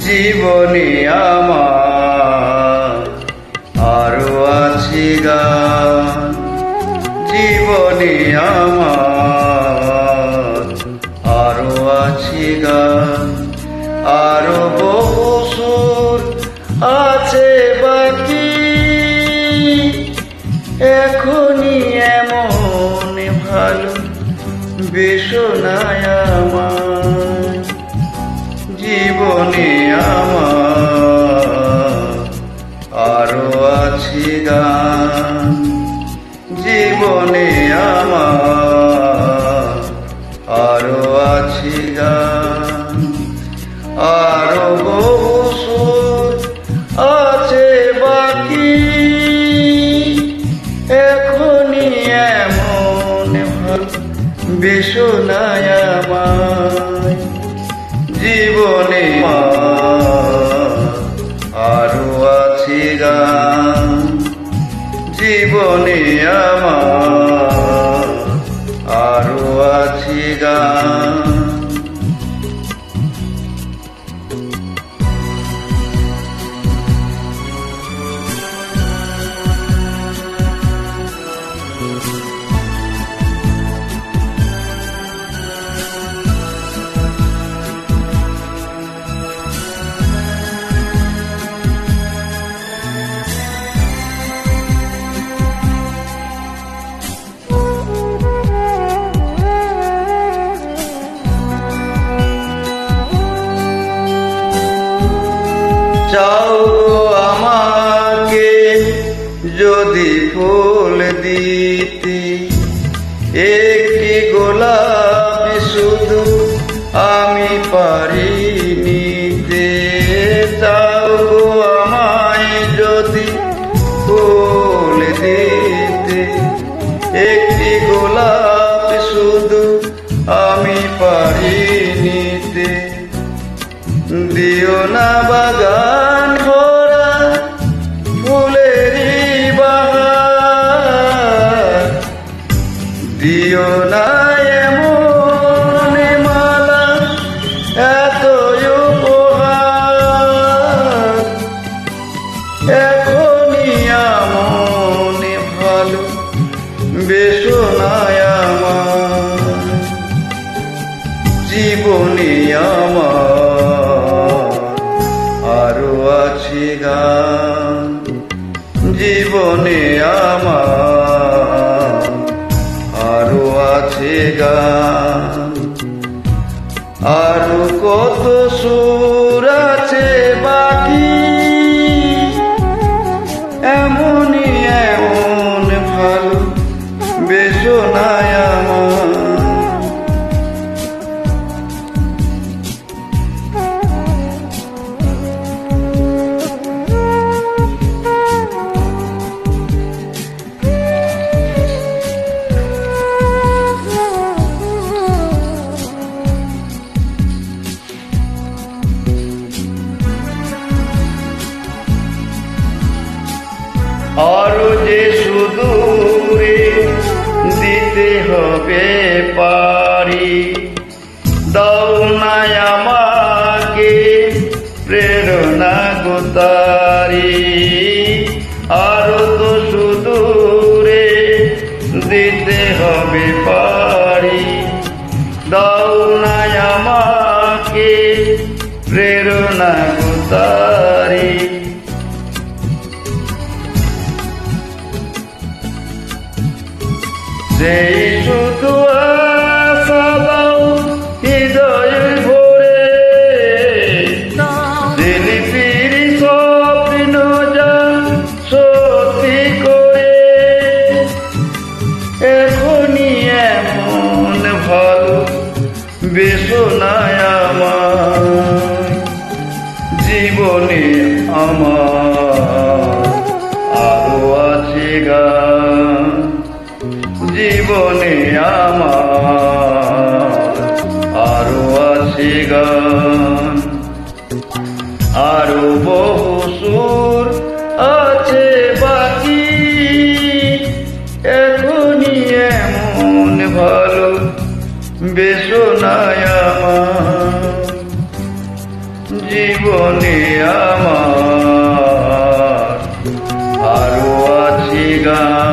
জীবনে আমার আরো আছে গান, জীবনে আমার আরো আছে গান, আরো বহু সুর আছে বাকি, এখনই এমন ভালো বেশনায় আমার। জীবনে আমার আরো আছে গান, জীবনে আমার আরো আছে গান, আরো বহু সুর আছে বাকি, এখনই এমন ভালো বেশনায় আমার। জীবনে আরো আছে গান, জীবনে আমার আরো আছে গান। চাও আমাকে যদি ফুল দিতে, একটি গোলাপ শুধু আমি পারি নিতে। চাও আমায় যদি ফুল দিতে, একটি গোলাপ শুধু আমি পারি নিতে। দিও না বাগান ভরা ফুলেরই বাহার, দিও না এমন মালা এত উপহার, এখনই এমন ভালো বেশনায় আমার। জীবনে আমার আরো আছে গান, জীবনে আমার আরো আছে গান, আরো কত সুর আছে বাকি, এমনই এমন ভালো বেশনায় আমার। আরো যে সুদূরে দিতে হবে পারি, দাও না আমাকে প্রেরণা গো তারি। আরো তো সুদূরে দিতে হবে পারি, দাও না আমাকে প্রেরণা গো তারি। সেই শুধু আশা দাও হৃদয়ে ভরে, দিল ফিরি স্বপ্ন যা আরো বহু সুর আছে বাকি, এখনই এমন ভালো বেসনায় আমার জীবনে আমার আরো আছে গান।